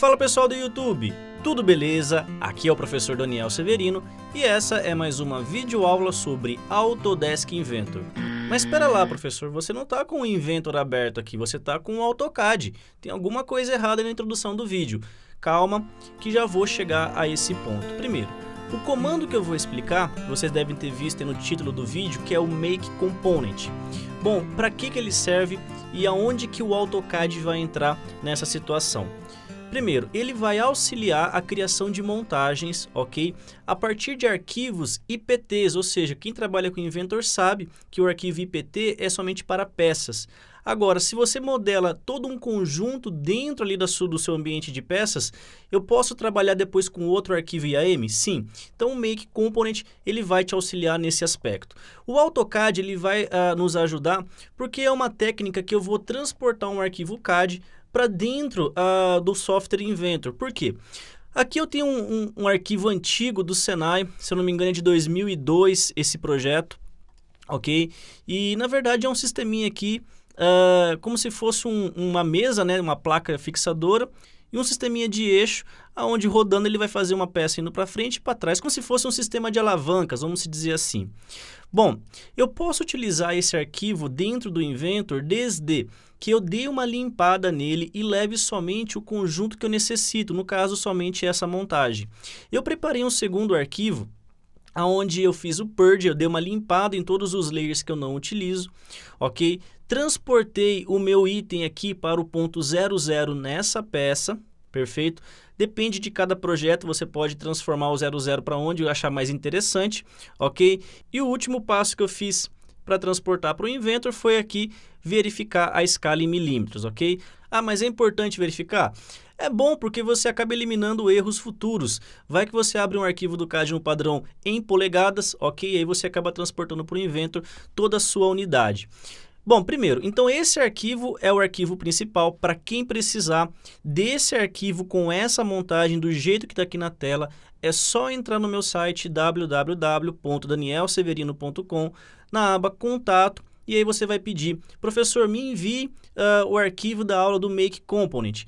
Fala pessoal do YouTube, tudo beleza? Aqui é o professor Daniel Severino e essa é mais uma videoaula sobre Autodesk Inventor. Mas espera lá, professor, você não está com o Inventor aberto aqui, você está com o AutoCAD. Tem alguma coisa errada na introdução do vídeo. Calma, que já vou chegar a esse ponto. Primeiro, o comando que eu vou explicar, vocês devem ter visto aí no título do vídeo, que é o Make Component. Bom, para que ele serve e aonde que o AutoCAD vai entrar nessa situação? Primeiro, ele vai auxiliar a criação de montagens, ok? A partir de arquivos IPTs, ou seja, quem trabalha com Inventor sabe que o arquivo IPT é somente para peças. Agora, se você modela todo um conjunto dentro ali do seu ambiente de peças, eu posso trabalhar depois com outro arquivo IAM? Sim. Então, o Make Component ele vai te auxiliar nesse aspecto. O AutoCAD ele vai nos ajudar porque é uma técnica que eu vou transportar um arquivo CAD para dentro do software Inventor. Por quê? Aqui eu tenho um arquivo antigo do Senai, se eu não me engano é de 2002 esse projeto, ok? E na verdade é um sisteminha aqui, como se fosse uma mesa, né? Uma placa fixadora e um sisteminha de eixo, onde rodando ele vai fazer uma peça indo para frente e para trás, como se fosse um sistema de alavancas, vamos dizer assim. Bom, eu posso utilizar esse arquivo dentro do Inventor desde que eu dê uma limpada nele e leve somente o conjunto que eu necessito, no caso somente essa montagem. Eu preparei um segundo arquivo, onde eu fiz o purge, eu dei uma limpada em todos os layers que eu não utilizo, ok? Transportei o meu item aqui para o ponto 00 nessa peça, perfeito? Depende de cada projeto, você pode transformar o 00 para onde eu achar mais interessante, ok? E o último passo que eu fiz para transportar para o Inventor foi aqui verificar a escala em milímetros, ok? Ah, mas é importante verificar? É bom porque você acaba eliminando erros futuros. Vai que você abre um arquivo do CAD no padrão em polegadas, ok? Aí você acaba transportando para o Inventor toda a sua unidade. Bom, primeiro, então esse arquivo é o arquivo principal para quem precisar desse arquivo com essa montagem do jeito que está aqui na tela. É só entrar no meu site www.danielseverino.com, na aba Contato, e aí você vai pedir, professor, me envie o arquivo da aula do Make Component.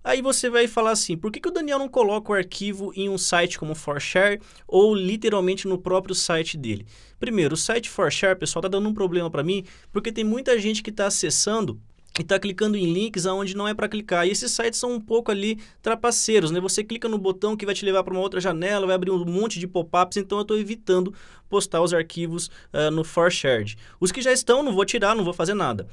Aí você vai falar assim, por que o Daniel não coloca o arquivo em um site como ForShare ou literalmente no próprio site dele? Primeiro, o site ForShare, pessoal, está dando um problema para mim, porque tem muita gente que está acessando e está clicando em links aonde não é para clicar. E esses sites são um pouco ali trapaceiros, né? Você clica no botão que vai te levar para uma outra janela, vai abrir um monte de pop-ups, então eu estou evitando postar os arquivos no ForShare. Os que já estão, não vou tirar, não vou fazer nada.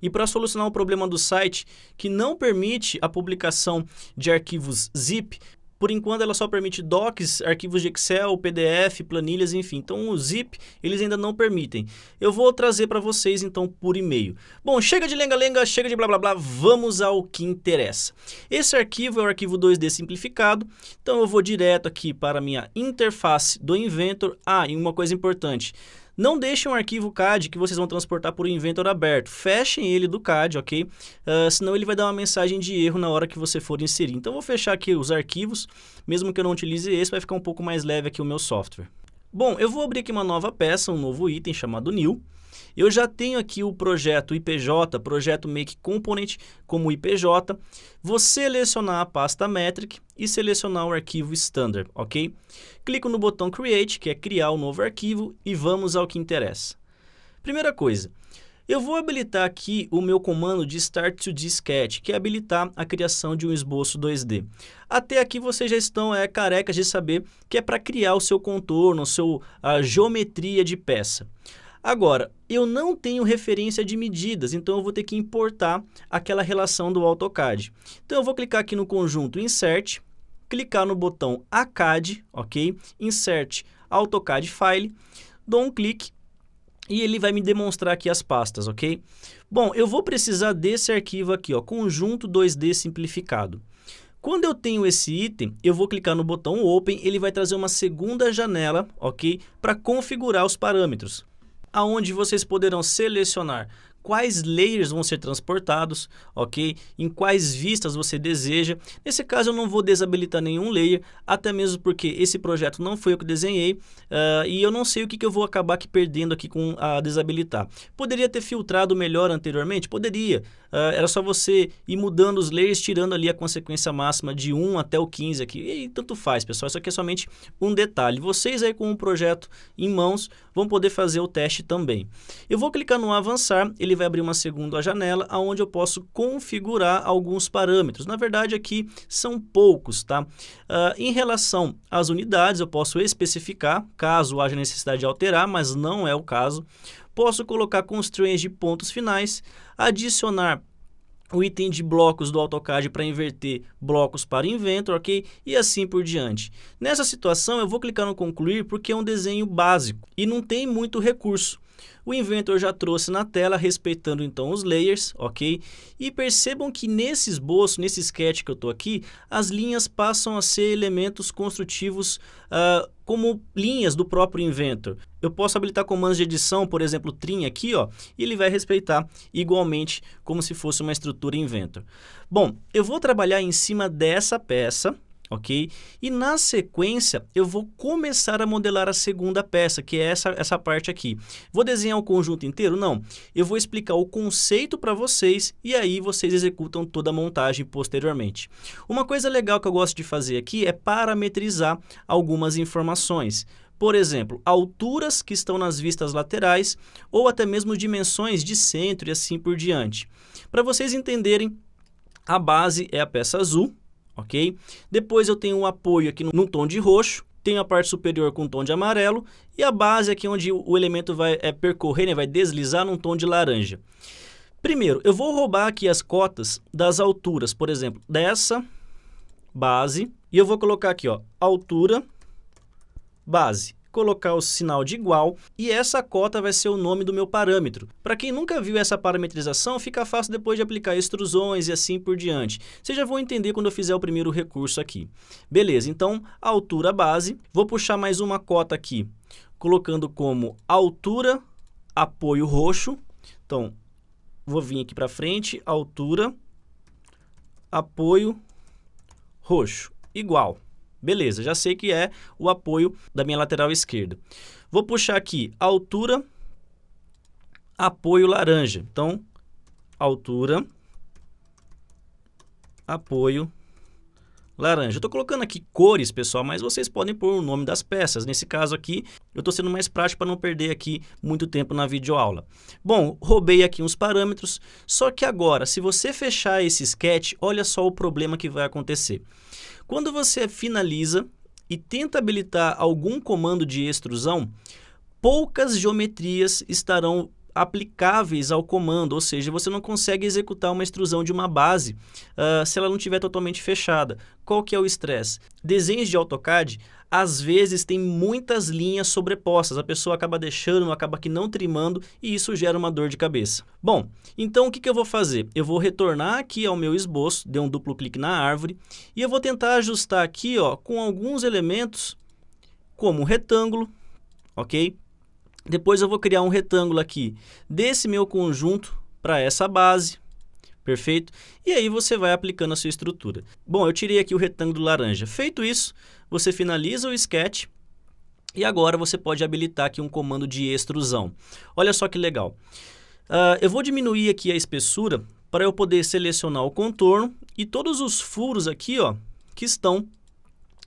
E para solucionar o problema do site, que não permite a publicação de arquivos zip, por enquanto ela só permite docs, arquivos de Excel, PDF, planilhas, enfim. Então o zip eles ainda não permitem. Eu vou trazer para vocês então por e-mail. Bom, chega de lenga-lenga, chega de blá blá blá, vamos ao que interessa. Esse arquivo é o arquivo 2D simplificado, então eu vou direto aqui para a minha interface do Inventor. Ah, e uma coisa importante. Não deixem um arquivo CAD que vocês vão transportar por Inventor aberto. Fechem ele do CAD, ok? Senão ele vai dar uma mensagem de erro na hora que você for inserir. Então, eu vou fechar aqui os arquivos. Mesmo que eu não utilize esse, vai ficar um pouco mais leve aqui o meu software. Bom, eu vou abrir aqui uma nova peça, um novo item chamado New. Eu já tenho aqui o projeto IPJ, projeto Make Component como IPJ. Vou selecionar a pasta Metric e selecionar o arquivo Standard, ok? Clico no botão Create, que é criar um novo arquivo, e vamos ao que interessa. Primeira coisa, eu vou habilitar aqui o meu comando de Start 2D Sketch, que é habilitar a criação de um esboço 2D. Até aqui vocês já estão carecas de saber que é para criar o seu contorno, a geometria de peça. Agora, eu não tenho referência de medidas, então eu vou ter que importar aquela relação do AutoCAD. Então eu vou clicar aqui no conjunto Insert, clicar no botão ACAD, ok? Insert AutoCAD File, dou um clique e ele vai me demonstrar aqui as pastas, ok? Bom, eu vou precisar desse arquivo aqui, ó, conjunto 2D simplificado. Quando eu tenho esse item, eu vou clicar no botão Open, ele vai trazer uma segunda janela, ok? Para configurar os parâmetros, aonde vocês poderão selecionar quais layers vão ser transportados, ok? Em quais vistas você deseja. Nesse caso eu não vou desabilitar nenhum layer, até mesmo porque esse projeto não foi eu que desenhei e eu não sei o que eu vou acabar aqui perdendo aqui com a desabilitar. Poderia ter filtrado melhor anteriormente? Poderia. Era só você ir mudando os layers, tirando ali a consequência máxima de 1 até o 15 aqui. E tanto faz, pessoal. Isso aqui é somente um detalhe. Vocês aí com o projeto em mãos vão poder fazer o teste também. Eu vou clicar no avançar, ele vai abrir uma segunda janela onde eu posso configurar alguns parâmetros. Na verdade aqui são poucos, tá? Em relação às unidades eu posso especificar, caso haja necessidade de alterar, mas não é o caso. Posso colocar constraints de pontos finais, adicionar o item de blocos do AutoCAD para inverter blocos para Inventor, ok? E assim por diante. Nessa situação eu vou clicar no concluir porque é um desenho básico e não tem muito recurso. O Inventor já trouxe na tela, respeitando então os layers, ok? E percebam que nesse esboço, nesse sketch que eu estou aqui, as linhas passam a ser elementos construtivos como linhas do próprio Inventor. Eu posso habilitar comandos de edição, por exemplo, trim aqui, ó, e ele vai respeitar igualmente como se fosse uma estrutura Inventor. Bom, eu vou trabalhar em cima dessa peça, ok? E na sequência eu vou começar a modelar a segunda peça, que é essa parte aqui. Vou desenhar o conjunto inteiro? Não. Eu vou explicar o conceito para vocês e aí vocês executam toda a montagem posteriormente. Uma coisa legal que eu gosto de fazer aqui é parametrizar algumas informações. Por exemplo, alturas que estão nas vistas laterais ou até mesmo dimensões de centro e assim por diante. Para vocês entenderem, a base é a peça azul, ok? Depois eu tenho um apoio aqui no tom de roxo, tenho a parte superior com tom de amarelo e a base aqui onde o elemento vai percorrer, né, vai deslizar num tom de laranja. Primeiro, eu vou roubar aqui as cotas das alturas, por exemplo, dessa base e eu vou colocar aqui, ó, altura, base. Colocar o sinal de igual e essa cota vai ser o nome do meu parâmetro. Para quem nunca viu essa parametrização, fica fácil depois de aplicar extrusões e assim por diante. Vocês já vão entender quando eu fizer o primeiro recurso aqui. Beleza, então altura base, vou puxar mais uma cota aqui, colocando como altura, apoio roxo. Então, vou vir aqui para frente, altura, apoio roxo, igual. Beleza, já sei que é o apoio da minha lateral esquerda. Vou puxar aqui altura, apoio laranja. Então, altura, apoio laranja. Eu estou colocando aqui cores, pessoal, mas vocês podem pôr o nome das peças. Nesse caso aqui, eu estou sendo mais prático para não perder aqui muito tempo na videoaula. Bom, roubei aqui uns parâmetros, só que agora, se você fechar esse sketch, olha só o problema que vai acontecer. Quando você finaliza e tenta habilitar algum comando de extrusão, poucas geometrias estarão aplicáveis ao comando, ou seja, você não consegue executar uma extrusão de uma base se ela não estiver totalmente fechada. Qual que é o estresse? Desenhos de AutoCAD, às vezes, tem muitas linhas sobrepostas, a pessoa acaba deixando, acaba que não trimando e isso gera uma dor de cabeça. Bom, então o que eu vou fazer? Eu vou retornar aqui ao meu esboço, dei um duplo clique na árvore e eu vou tentar ajustar aqui, ó, com alguns elementos como um retângulo, ok? Depois eu vou criar um retângulo aqui desse meu conjunto para essa base, perfeito? E aí você vai aplicando a sua estrutura. Bom, eu tirei aqui o retângulo laranja. Feito isso, você finaliza o sketch e agora você pode habilitar aqui um comando de extrusão. Olha só que legal. Eu vou diminuir aqui a espessura para eu poder selecionar o contorno e todos os furos aqui, ó, que estão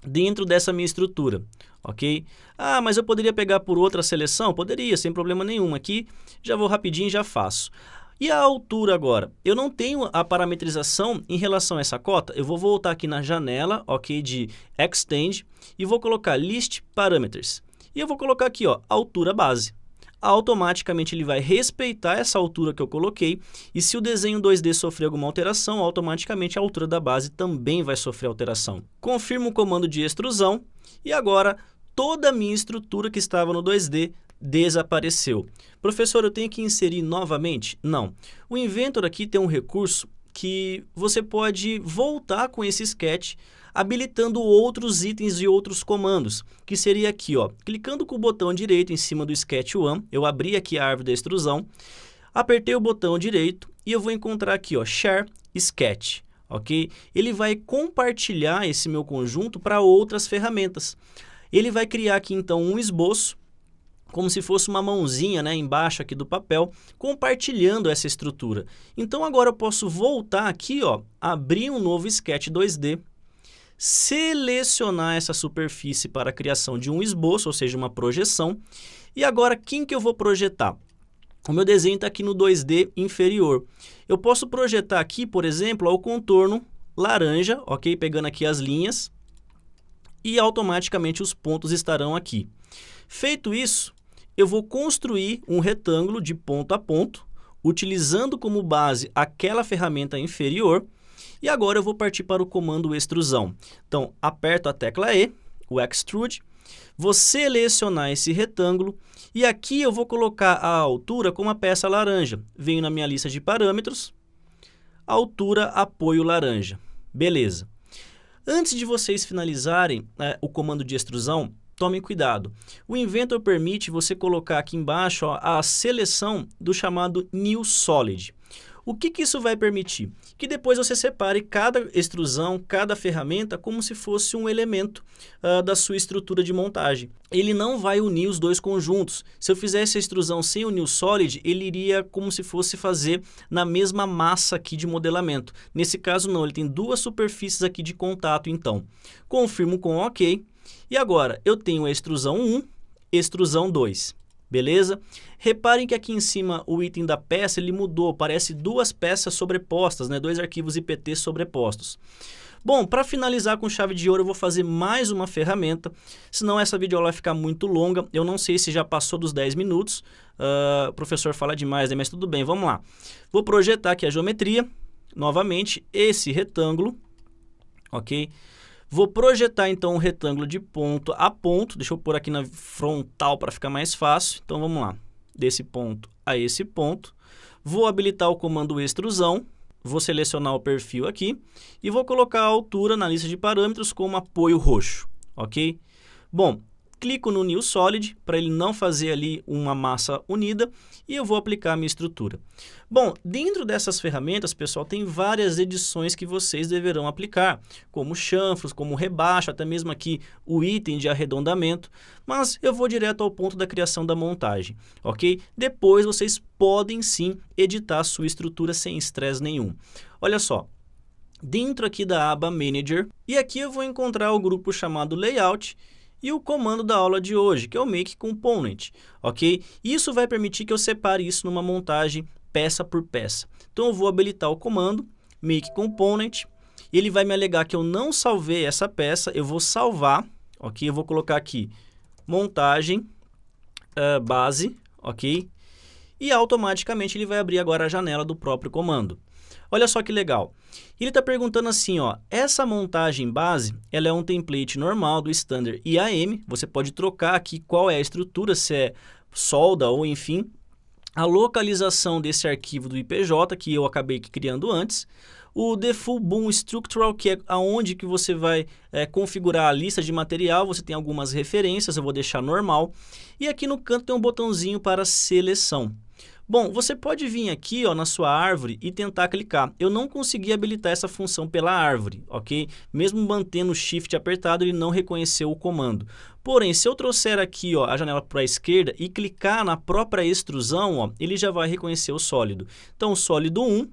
dentro dessa minha estrutura. Ok? Ah, mas eu poderia pegar por outra seleção? Poderia, sem problema nenhum. Aqui já vou rapidinho e já faço. E a altura agora? Eu não tenho a parametrização em relação a essa cota. Eu vou voltar aqui na janela, ok, de Extend e vou colocar List Parameters. E eu vou colocar aqui, ó, altura base. Automaticamente ele vai respeitar essa altura que eu coloquei e se o desenho 2D sofrer alguma alteração, automaticamente a altura da base também vai sofrer alteração. Confirmo o comando de extrusão e agora toda a minha estrutura que estava no 2D desapareceu. Professor, eu tenho que inserir novamente? Não. O Inventor aqui tem um recurso que você pode voltar com esse sketch habilitando outros itens e outros comandos, que seria aqui, ó, clicando com o botão direito em cima do Sketch One, eu abri aqui a árvore da extrusão, Apertei o botão direito e eu vou encontrar aqui, ó, Share Sketch, ok? Ele vai compartilhar esse meu conjunto para outras ferramentas. Ele vai criar aqui, então, um esboço, como se fosse uma mãozinha, né, embaixo aqui do papel, compartilhando essa estrutura. Então, agora eu posso voltar aqui, ó, abrir um novo Sketch 2D, selecionar essa superfície para a criação de um esboço, ou seja, uma projeção. E agora, quem que eu vou projetar? O meu desenho está aqui no 2D inferior. Eu posso projetar aqui, por exemplo, ó, o contorno laranja, ok? Pegando aqui as linhas e automaticamente os pontos estarão aqui. Feito isso, eu vou construir um retângulo de ponto a ponto, utilizando como base aquela ferramenta inferior. E agora eu vou partir para o comando extrusão. Então, aperto a tecla E, o Extrude, vou selecionar esse retângulo e aqui eu vou colocar a altura como a peça laranja. Venho na minha lista de parâmetros, altura, apoio laranja. Beleza. Antes de vocês finalizarem o comando de extrusão, tomem cuidado. O Inventor permite você colocar aqui embaixo, ó, a seleção do chamado New Solid. O que isso vai permitir? Que depois você separe cada extrusão, cada ferramenta, como se fosse um elemento da sua estrutura de montagem. Ele não vai unir os dois conjuntos. Se eu fizesse a extrusão sem o New Solid, ele iria como se fosse fazer na mesma massa aqui de modelamento. Nesse caso não, ele tem duas superfícies aqui de contato, então. Confirmo com OK. E agora, eu tenho a extrusão 1, extrusão 2. Beleza? Reparem que aqui em cima o item da peça ele mudou, parece duas peças sobrepostas, né? Dois arquivos IPT sobrepostos. Bom, para finalizar com chave de ouro eu vou fazer mais uma ferramenta, senão essa videoaula vai ficar muito longa. Eu não sei se já passou dos 10 minutos, o professor fala demais, né? Mas tudo bem, vamos lá. Vou projetar aqui a geometria, novamente, esse retângulo, ok? Vou projetar, então, um retângulo de ponto a ponto. Deixa eu pôr aqui na frontal para ficar mais fácil. Então, vamos lá. Desse ponto a esse ponto. Vou habilitar o comando extrusão. Vou selecionar o perfil aqui. E vou colocar a altura na lista de parâmetros como apoio roxo. Ok? Bom, clico no New Solid para ele não fazer ali uma massa unida. E eu vou aplicar a minha estrutura. Bom, dentro dessas ferramentas, pessoal, tem várias edições que vocês deverão aplicar, como chanfros, como rebaixo, até mesmo aqui o item de arredondamento, mas eu vou direto ao ponto da criação da montagem, ok? Depois vocês podem sim editar a sua estrutura sem estresse nenhum. Olha só, dentro aqui da aba Manager, e aqui eu vou encontrar o grupo chamado Layout, e o comando da aula de hoje, que é o Make Component, ok? Isso vai permitir que eu separe isso numa montagem peça por peça. Então, eu vou habilitar o comando Make Component, e ele vai me alegar que eu não salvei essa peça, eu vou salvar, ok? Eu vou colocar aqui montagem, base, ok? E automaticamente ele vai abrir agora a janela do próprio comando. Olha só que legal. Ele está perguntando assim, ó, essa montagem base, ela é um template normal do Standard IAM, você pode trocar aqui qual é a estrutura, se é solda ou enfim, a localização desse arquivo do IPJ, que eu acabei criando antes, o Default Boom Structural, que é aonde que você vai configurar a lista de material, você tem algumas referências, eu vou deixar normal, e aqui no canto tem um botãozinho para seleção. Bom, você pode vir aqui, ó, na sua árvore e tentar clicar. Eu não consegui habilitar essa função pela árvore, ok? Mesmo mantendo o Shift apertado, ele não reconheceu o comando. Porém, se eu trouxer aqui, ó, a janela para a esquerda e clicar na própria extrusão, ó, ele já vai reconhecer o sólido. Então, o sólido 1,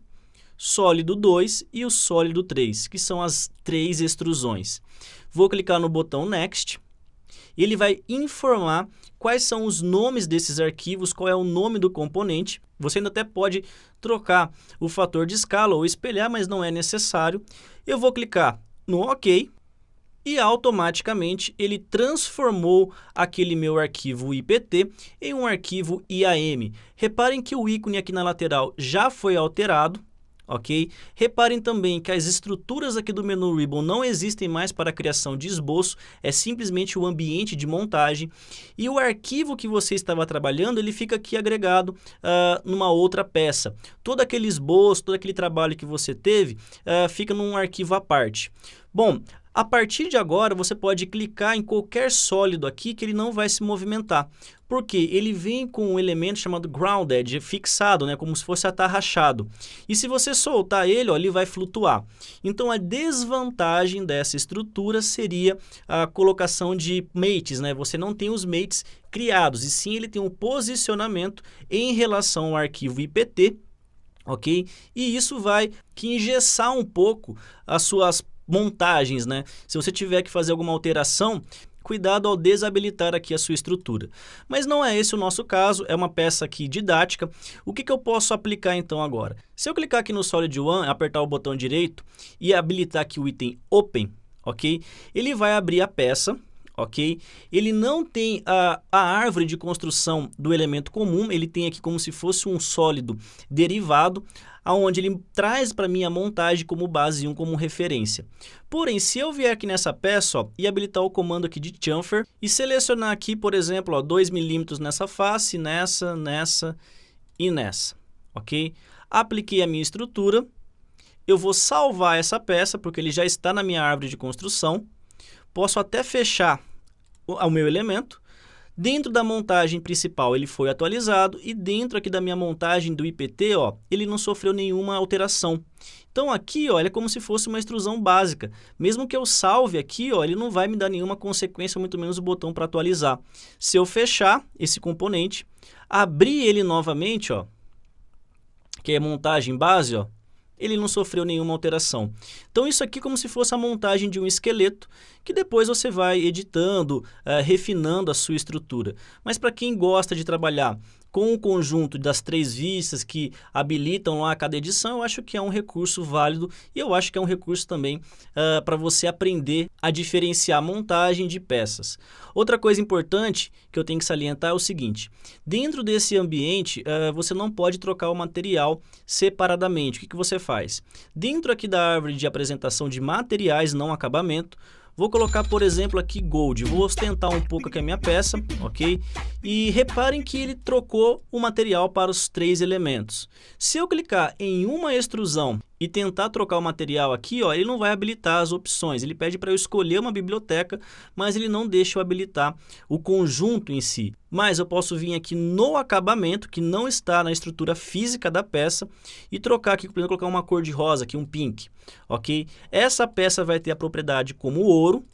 sólido 2 e o sólido 3, que são as 3 extrusões. Vou clicar no botão Next. E ele vai informar quais são os nomes desses arquivos, qual é o nome do componente. Você ainda até pode trocar o fator de escala ou espelhar, mas não é necessário. Eu vou clicar no OK e automaticamente ele transformou aquele meu arquivo IPT em um arquivo IAM. Reparem que o ícone aqui na lateral já foi alterado. Ok? Reparem também que as estruturas aqui do menu Ribbon não existem mais para a criação de esboço, é simplesmente o ambiente de montagem. E o arquivo que você estava trabalhando, ele fica aqui agregado numa outra peça. Todo aquele esboço, todo aquele trabalho que você teve, fica num arquivo à parte. Bom, A partir de agora, você pode clicar em qualquer sólido aqui que ele não vai se movimentar, porque ele vem com um elemento chamado grounded, fixado, né, como se fosse atarrachado. E se você soltar ele, ó, ele vai flutuar. Então a desvantagem dessa estrutura seria a colocação de mates, né? Você não tem os mates criados, e sim ele tem um posicionamento em relação ao arquivo IPT, ok? E isso vai engessar um pouco as suas montagens, né? Se você tiver que fazer alguma alteração, cuidado ao desabilitar aqui a sua estrutura. Mas não é esse o nosso caso, é uma peça aqui didática. O que eu posso aplicar então agora? Se eu clicar aqui no SolidOne, apertar o botão direito e habilitar aqui o item Open, ok? Ele vai abrir a peça, ok? Ele não tem a árvore de construção do elemento comum, ele tem aqui como se fosse um sólido derivado, onde ele traz para mim a montagem como base 1, como referência. Porém, se eu vier aqui nessa peça, ó, e habilitar o comando aqui de chamfer e selecionar aqui, por exemplo, ó, 2 milímetros nessa face, nessa e nessa, ok? Apliquei a minha estrutura, eu vou salvar essa peça porque ele já está na minha árvore de construção. Posso até fechar o meu elemento. Dentro da montagem principal ele foi atualizado e dentro aqui da minha montagem do IPT, ó, ele não sofreu nenhuma alteração. Então aqui, ó, ele é como se fosse uma extrusão básica. Mesmo que eu salve aqui, ó, ele não vai me dar nenhuma consequência, muito menos o botão para atualizar. Se eu fechar esse componente, abrir ele novamente, ó, que é montagem base, ó, ele não sofreu nenhuma alteração. Então isso aqui é como se fosse a montagem de um esqueleto, que depois você vai editando, refinando a sua estrutura. Mas para quem gosta de trabalhar com o conjunto das 3 vistas que habilitam lá cada edição, eu acho que é um recurso válido e eu acho que é um recurso também para você aprender a diferenciar a montagem de peças. Outra coisa importante que eu tenho que salientar é o seguinte: dentro desse ambiente você não pode trocar o material separadamente. O que você faz? Dentro aqui da árvore de apresentação de materiais não acabamento, vou colocar, por exemplo, aqui Gold. Vou ostentar um pouco aqui a minha peça, ok? E reparem que ele trocou o material para os 3 elementos. Se eu clicar em uma extrusão e tentar trocar o material aqui, ó, ele não vai habilitar as opções. Ele pede para eu escolher uma biblioteca, mas ele não deixa eu habilitar o conjunto em si. Mas eu posso vir aqui no acabamento, que não está na estrutura física da peça, e trocar aqui, por exemplo, colocar uma cor de rosa, aqui um pink, ok? Essa peça vai ter a propriedade como ouro,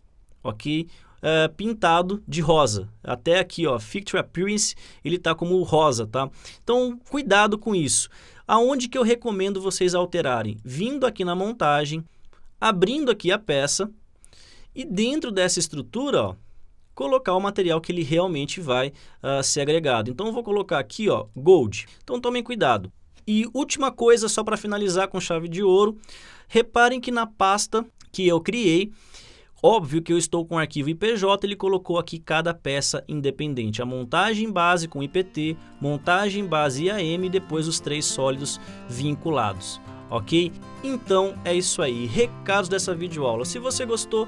ok? Pintado de rosa. Até aqui, ó, Picture Appearance, ele está como rosa, tá? Então, cuidado com isso. Aonde que eu recomendo vocês alterarem? Vindo aqui na montagem, abrindo aqui a peça e dentro dessa estrutura, ó, colocar o material que ele realmente vai ser agregado. Então, eu vou colocar aqui, ó, Gold. Então, tomem cuidado. E última coisa, só para finalizar com chave de ouro, reparem que na pasta que eu criei, óbvio que eu estou com o arquivo IPJ, ele colocou aqui cada peça independente. A montagem base com IPT, montagem base IAM e depois os 3 sólidos vinculados, ok? Então é isso aí, recados dessa videoaula. Se você gostou,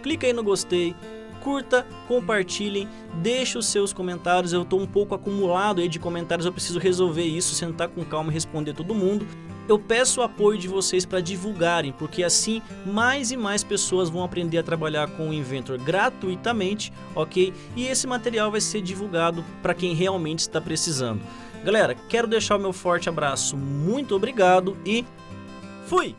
clica aí no gostei, curta, compartilhem, deixe os seus comentários. Eu estou um pouco acumulado aí de comentários, eu preciso resolver isso, sentar com calma e responder todo mundo. Eu peço o apoio de vocês para divulgarem, porque assim mais e mais pessoas vão aprender a trabalhar com o Inventor gratuitamente, ok? E esse material vai ser divulgado para quem realmente está precisando. Galera, quero deixar o meu forte abraço, muito obrigado e fui!